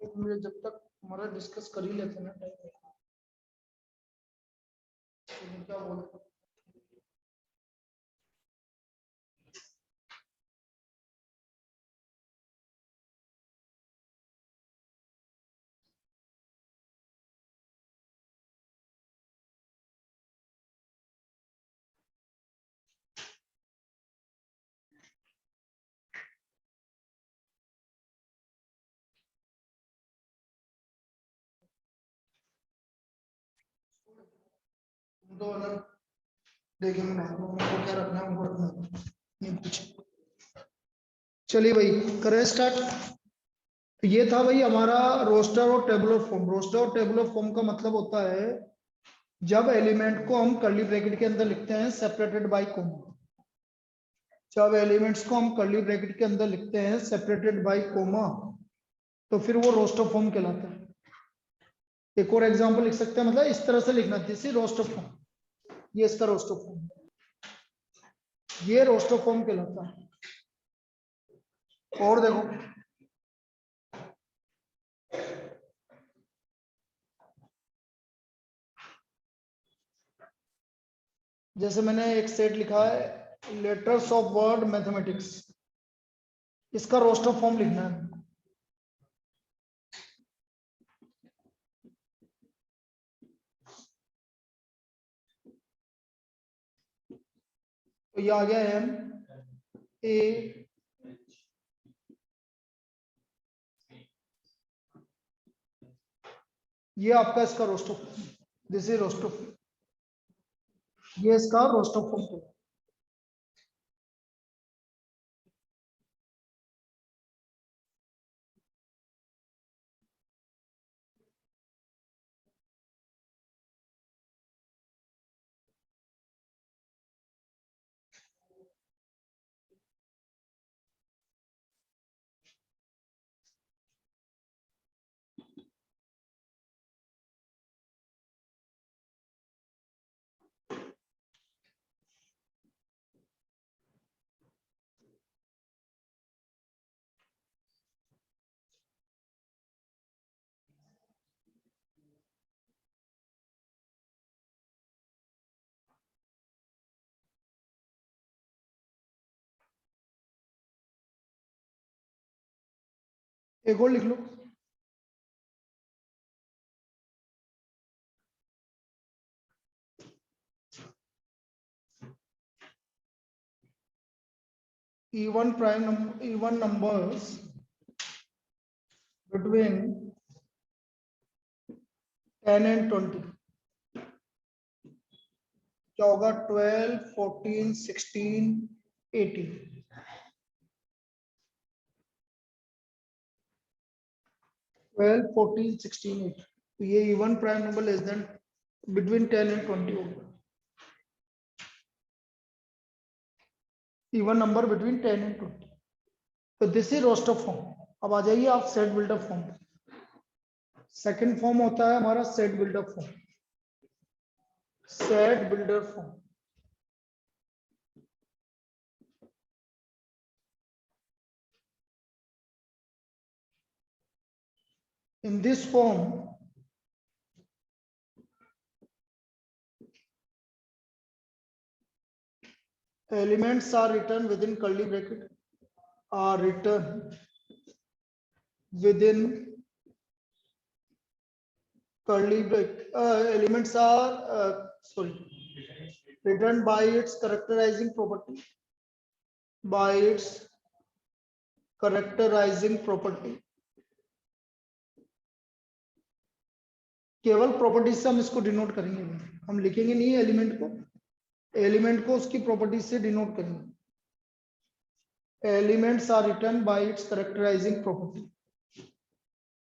मुझे जब तक हमारा डिस्कस कर ही लेते ना टाइम क्या बोलते तो अलग देखेंगे बाद में उनको क्या रखना है उनको रखना नहीं कुछ। चलिए भाई करें स्टार्ट। तो ये था भाई हमारा रोस्टर और टेबुलर फॉर्म। रोस्टर और टेबुलर फॉर्म का मतलब होता है जब एलिमेंट को हम कर्ली ब्रैकेट के अंदर लिखते हैं सेपरेटेड बाय कोमा। जब एलिमेंट्स को हम कर्ली ब्रैकेट के अंदर लिखते हैं सेपरेटेड बाय कोमा तो फिर वो रोस्टर फॉर्म कहलाता है। एक और एग्जांपल लिख सकते हैं, मतलब इस तरह से लिखना, दिस इज रोस्टर फॉर्म, ये इसका रोस्टर फॉर्म, ये रोस्टर फॉर्म कहलाता है। और देखो जैसे मैंने एक सेट लिखा है लेटर्स ऑफ वर्ड मैथमेटिक्स, इसका रोस्टर फॉर्म लिखना है। तो ये आ गया एम ए, ये आपका इसका roster form, this is roster form, ये इसका रोस्टर फॉर्म। एक और लिख लो, even prime number, even numbers between 10 and 20 क्या होगा, 12, 14, 16, 18। 12, 14, 16, 18, तो ये even prime number less than between 10 and 20 होगा। इवन नंबर बिटवीन 10 एंड 20, तो दिस इज रोस्टर फॉर्म। अब आ जाइए आप set buildup form. Second form होता है हमारा set buildup form. Set builder form, in this form elements are written within curly bracket, are written within curly bracket, elements are written by its characterizing property, by its characterizing property। केवल property से हम इसको denote करेंगे, हम लिखेंगे नहीं element को, element को उसकी प्रॉपर्टी से डिनोट करेंगे। Elements are written by its characterizing property.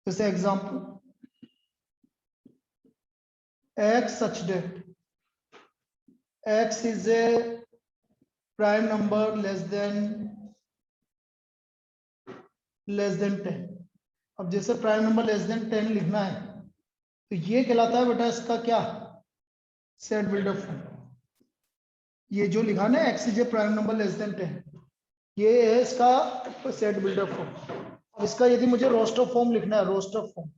जैसे example x such that x is a prime number less than 10। अब जैसे प्राइम नंबर लेस देन 10 लिखना है तो ये कहलाता है बेटा इसका क्या, सेट बिल्डअप फॉर्म। ये जो लिखा ना x is a prime number less than 10, ये है इसका सेट बिल्डअप फॉर्म। अब इसका यदि मुझे रोस्टर फॉर्म लिखना है, रोस्टर फॉर्म,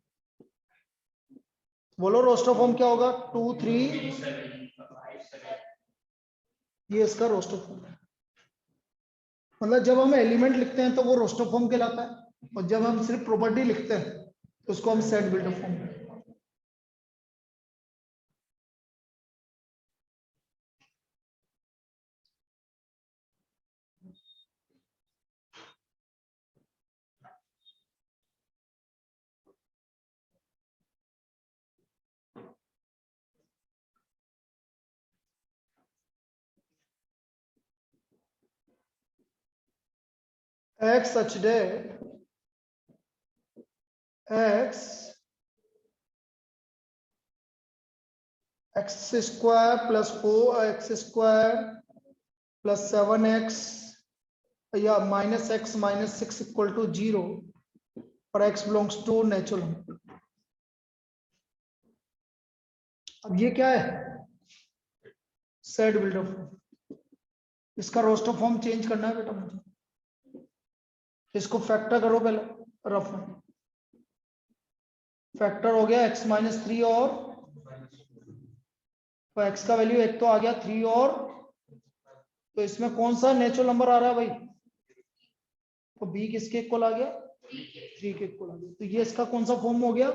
बोलो रोस्टर फॉर्म क्या होगा? 2 3, ये इसका रोस्टर फॉर्म है। मतलब जब हम एलिमेंट लिखते हैं तो वो रोस्टर फॉर्म कहलाता है, और जब हम सिर्फ प्रॉपर्टी लिखते हैं तो उसको हम सेट बिल्डर फॉर्म कहते हैं। x such that x square plus 4x square plus 7x या minus x minus 6 equal to 0 और x belongs to natural number. अब ये क्या है? Set builder form. इसका रोस्टर फॉर्म चेंज करना है बेटा मुझे। इसको फैक्टर करो पहले रफ में। फैक्टर हो गया x माइनस 3 और तो x का वैल्यू एक तो आ गया 3 और तो इसमें कौन सा नेचुरल नंबर आ रहा है भाई? तो b किसके इक्वल आ गया? 3 के इक्वल आ गया। तो ये इसका कौन सा फॉर्म हो गया?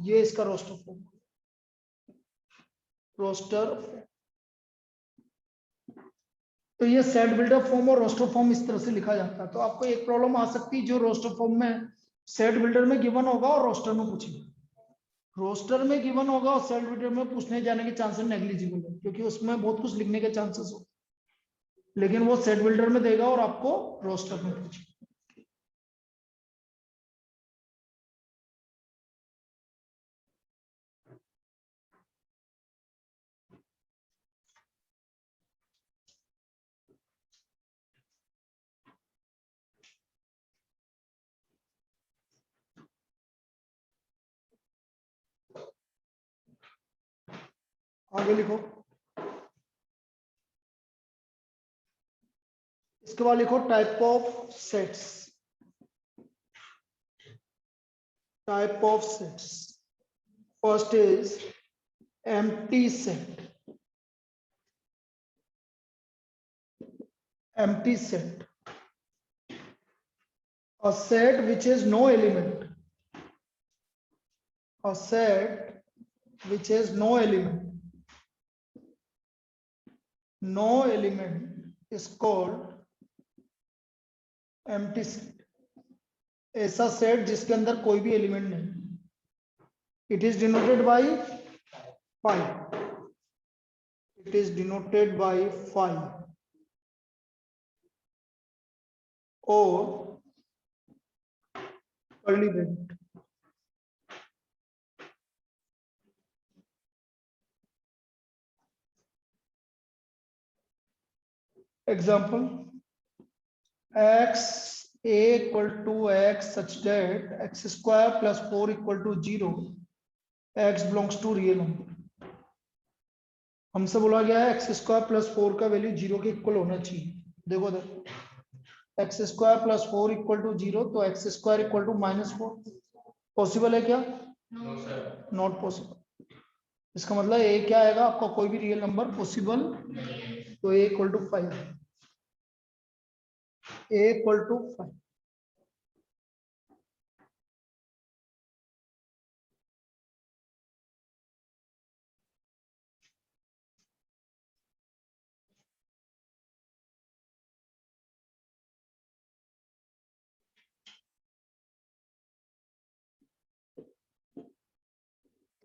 ये इसका रोस्टर फॉर्म। रोस्टर। तो ये सेट बिल्डर फॉर्म और रोस्टर फॉर्म इस तरह से लिखा जाता है। तो आपको एक प्रॉब्लम आ सकती है जो रोस्टर फॉर्म में सेट बिल्डर में गिवन होगा और रोस्टर में पूछेगा। रोस्टर में गिवन होगा और सेट बिल्डर में पूछने जाने के चांसेस नेग्लिजिबल है, क्योंकि उसमें बहुत कुछ लिखने के चांसेस हो, लेकिन वो सेट बिल्डर में देगा और आपको रोस्टर में पूछेगा। आगे लिखो। इसके बाद लिखो type of sets. Type of sets first is empty set. Empty set, a set which has no element, a set which has no element, no element is called empty set। ऐसा set जिसके अंदर कोई भी element नहीं। It is denoted by 5। It is denoted by 5 और curly bracket. Example x a equal to x such that x square plus 4 equal to 0, x belongs to real number. हमसे बोला गया है एक्स स्क्वायर प्लस 4 का value 0 के equal होना चाहिए। देखो x square plus 4 equal to 0, तो x square equal to -4 possible है क्या? Not possible. इसका मतलब ए क्या आएगा आपका? कोई भी रियल नंबर पॉसिबल। तो A equal to 5, A equal to 5।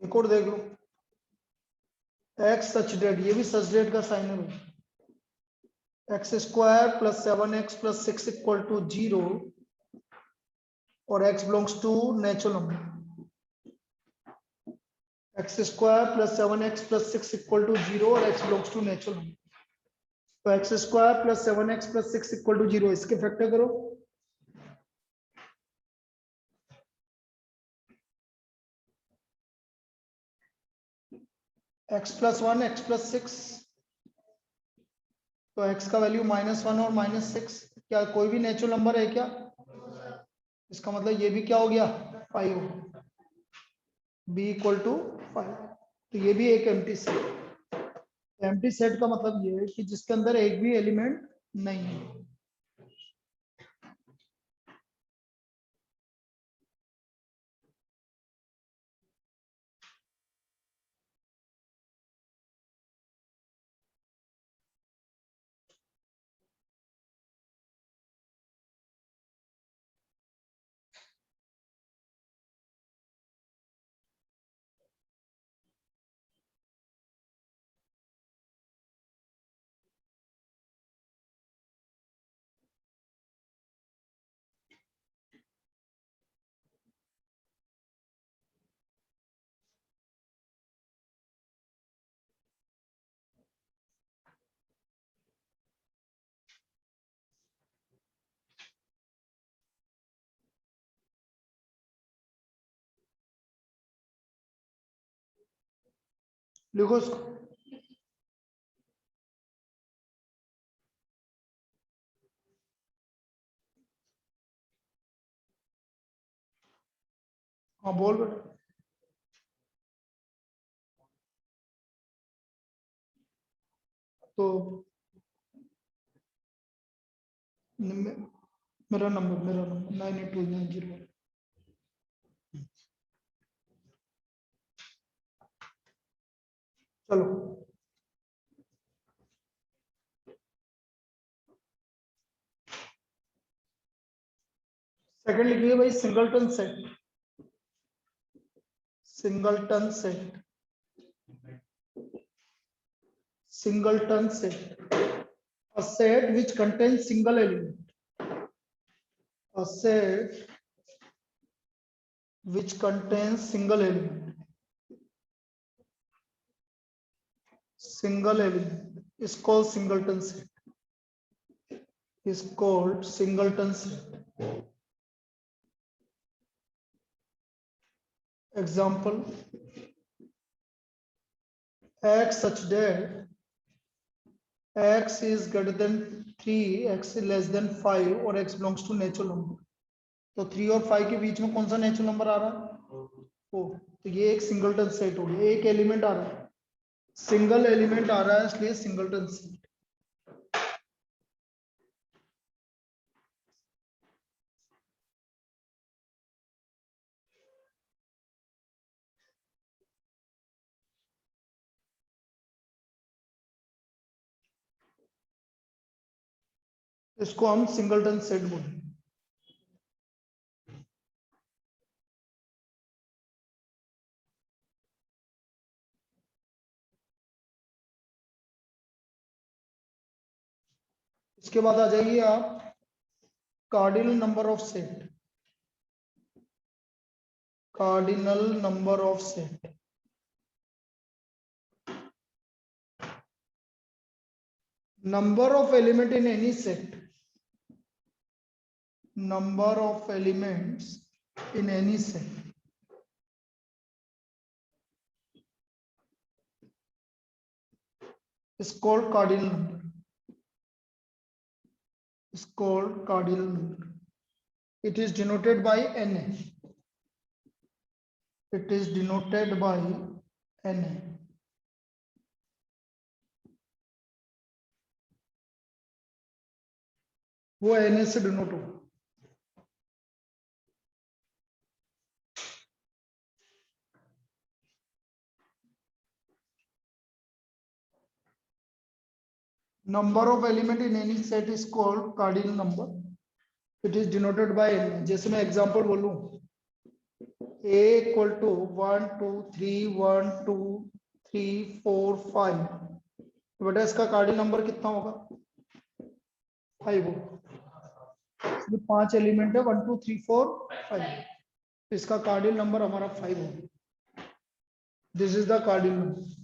एक और देख लो, एक्स सच डेट, ये भी सच डेट का साइन है। X square plus 7x plus 6 equal to 0 और x belongs to natural number. X square plus 7x plus 6 equal to 0 और x belongs to natural number. तो x square plus 7x plus 6 equal to 0, इसके factor करो। x plus 1 x plus 6, तो x का value -1 और -6। क्या कोई भी नेचुरल नंबर है क्या? इसका मतलब ये भी क्या हो गया 5 हो गया, बी इक्वल टू 5। तो ये भी एक एम्प्टी सेट। एम्प्टी सेट का मतलब ये है कि जिसके अंदर एक भी एलिमेंट नहीं है। लिखो इसको। हाँ बोल बेटा। तो मेरा नंबर 982901। चलो सेकंड लिखिए भाई, singleton set. Singleton set. Singleton set, a set which contains single element. A set which contains single element. Single element is called singleton set. Is called singleton set. Example: x such that x is greater than 3, x is less than 5, or x belongs to natural number. तो 3 और 5 के बीच में कौन सा natural number आ रहा है? 4। तो ये एक सिंगलटन सेट हो गया, एक एलिमेंट आ रहा है, सिंगल एलिमेंट आ रहा है, इसलिए सिंगलटन सेट। इसको हम सिंगलटन सेट बोलेंगे। इसके बाद आ जाइए आप cardinal number of set. Cardinal number of set, number of element in any set, number of elements in any set is called cardinal number, is called cardinal number. It is denoted by na. It is denoted by na. वो na से denote हो। Number of element in any set is called cardinal number. It is denoted by na. जैसे मैं example बोलूं, a equal to 1 2 3 1 2 3 4 5, बेटा इसका cardinal number कितना होगा? 5 हो। इसमें 5 एलिमेंट है, 1 2 3 4 5। इसका कार्डिनल नंबर हमारा 5 होगा। This is the cardinal number.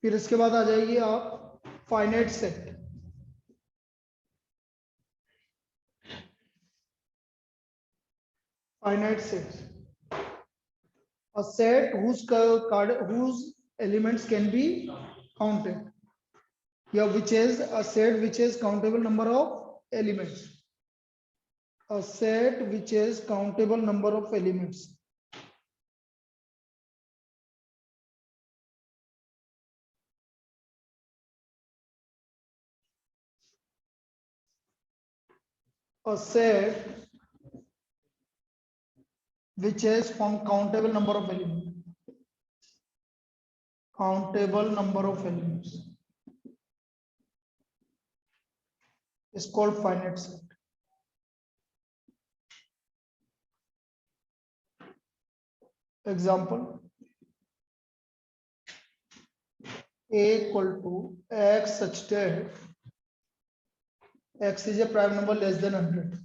फिर इसके बाद आ जाइए आप finite set. finite sets. A set whose elements can be counted. Yeah, which is a set which is countable number of elements. A set which is countable number of elements. A set which is from countable number of elements. Countable number of elements is called finite set. Example: A equal to x such that x is a prime number less than 100.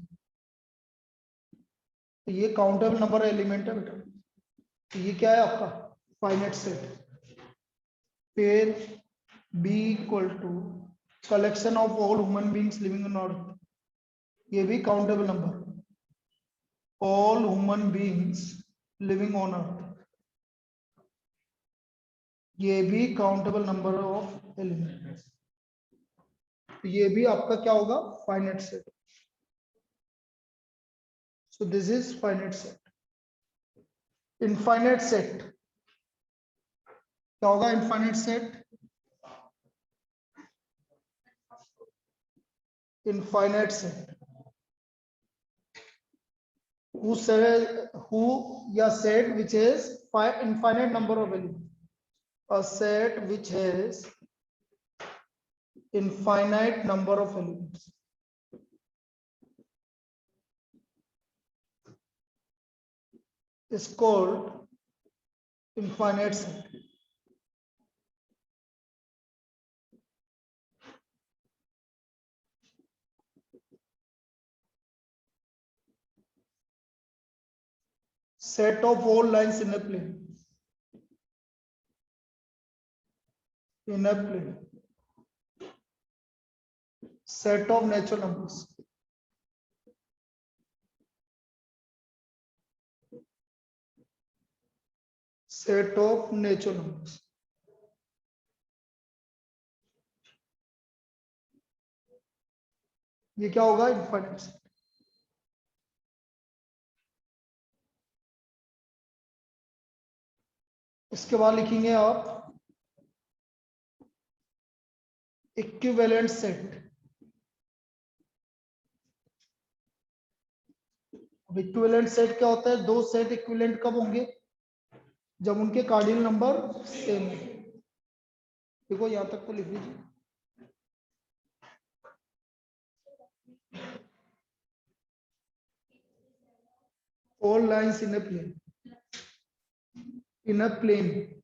तो ये countable number element है बेटा, तो ये क्या है आपका finite set. फिर b equal to collection of all human beings living on earth, ये भी countable number. All human beings living on earth, ये भी काउंटेबल नंबर ऑफ एलिमेंट, तो ये भी आपका क्या होगा finite set. So this is finite set. Infinite set क्या होगा? Infinite set, infinite set who या set which is infinite number of elements. A set which has infinite number of elements is called infinite set. Set of all lines in a plane. In a plane. Set of natural numbers. Set of natural numbers. ये क्या होगा? Infinite set. इसके बाद लिखेंगे आप equivalent set. Equivalent set क्या होता है? दो सेट इक्विवेलेंट कब होंगे? जब उनके कार्डिनल नंबर सेम हो. देखो यहां तक तो लिख लीजिए. All lines in a plane. In a plane.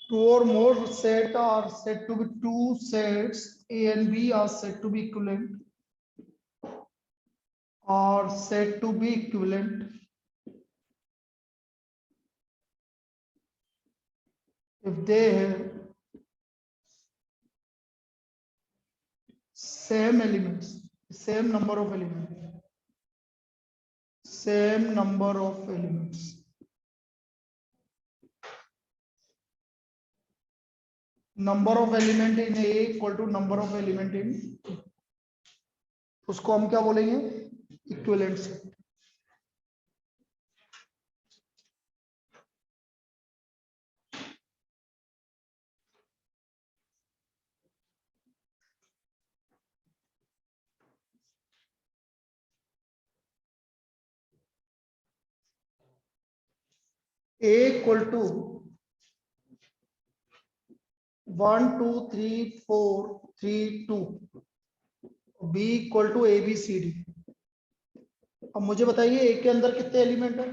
Two or more set are said to be two sets A and B are said to be equivalent. Are said to be equivalent if they have same elements, same number of elements, same number of elements. Number of element in A equal to number of element in B. उसको हम क्या बोलेंगे? Equivalent set. A equal to 1 2 3 4 3 2. B equal to ABCD. अब मुझे बताइए A के अंदर कितने एलिमेंट है?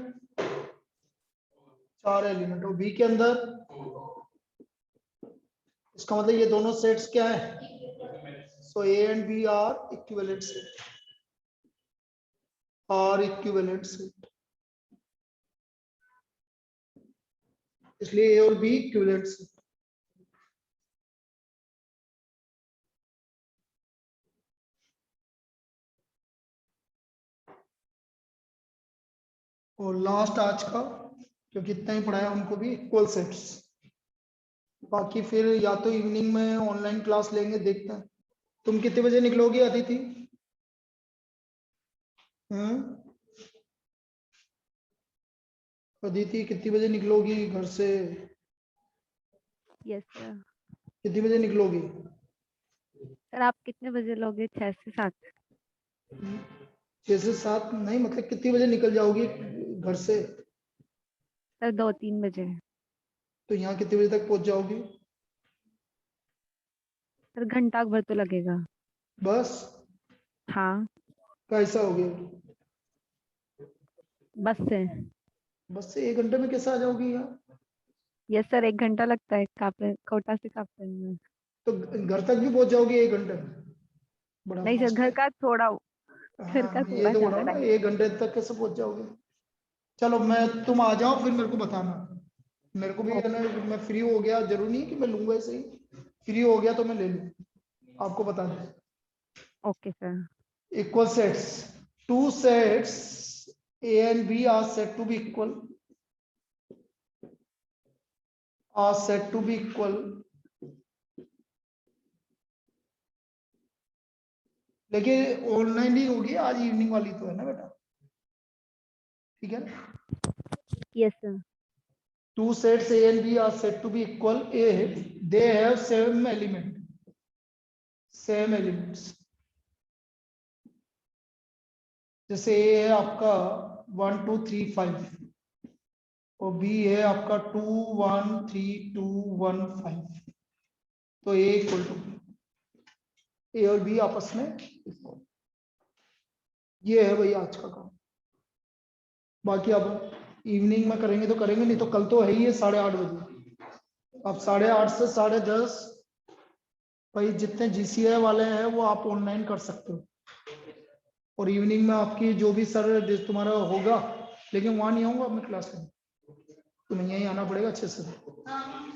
4 एलिमेंट. और B के अंदर, इसका मतलब ये दोनों सेट्स क्या है? So A and B are equivalent set. Are equivalent set, इसलिए ए और बी इक्विवेलेंट सेट। और लास्ट आज का, क्योंकि इतना ही पढ़ाया उनको भी, इक्वल सेट्स। बाकी फिर या तो इवनिंग में ऑनलाइन क्लास लेंगे, देखते हैं। तुम कितने बजे निकलोगी अदिति? अदिति कितनी बजे निकलोगी घर से? Yes sir. कितनी बजे निकलोगी? सर आप कितने बजे लोगे? 6 से 7। 6 से 7 नहीं, मतलब कितनी बजे निकल जाओगी घर से? सर 2-3 बजे। तो यहाँ कितने बजे तक पहुंच जाओगी? सर घंटा भर तो लगेगा। बस? हाँ। कैसा हो गया? बस से। बस से 1 घंटे में कैसे आ जाओगी यहाँ? यस सर 1 घंटा लगता है कोटा से कापन में। तो घर तक भी पहुंच जाओगी 1 घंटे में? बड़ा नहीं सर, फास्ट घर है। का हाँ, ये तो बोला ज्यादा ना, टाइम। 1 घंटे तक कैसे पहुंच जाओगे? चलो, तुम आ जाओ फिर मेरे को बताना। मेरे को भी है ना, मैं फ्री हो गया, जरूरी नहीं कि मैं लूंगा ऐसे ही, फ्री हो गया तो मैं ले लूँ, आपको बता दें। Okay sir. Equal sets, two sets A and B are said to be equal, लेकिन ऑनलाइन ही होगी आज, इवनिंग वाली तो है ना बेटा? ठीक है ना? Yes sir. Two sets A and B are said to be equal if they have same elements। जैसे A है आपका 1 2 3 5 और B है आपका 2 1 3 2 1 5, तो A इक्वल टू A और B आपस में, ये है भाई आज का काम। बाकी अब इवनिंग में करेंगे तो करेंगे, नहीं तो कल तो है ही है 8:30 बजे। अब 8:30 से 10:30 भाई जितने GCI वाले हैं वो आप ऑनलाइन कर सकते हो, और इवनिंग में आपकी जो भी सर तुम्हारा होगा, लेकिन वहां नहीं आऊंगा अपने क्लास में, तुम्हें यहीं आना पड़ेगा अच्छे से। हाँ।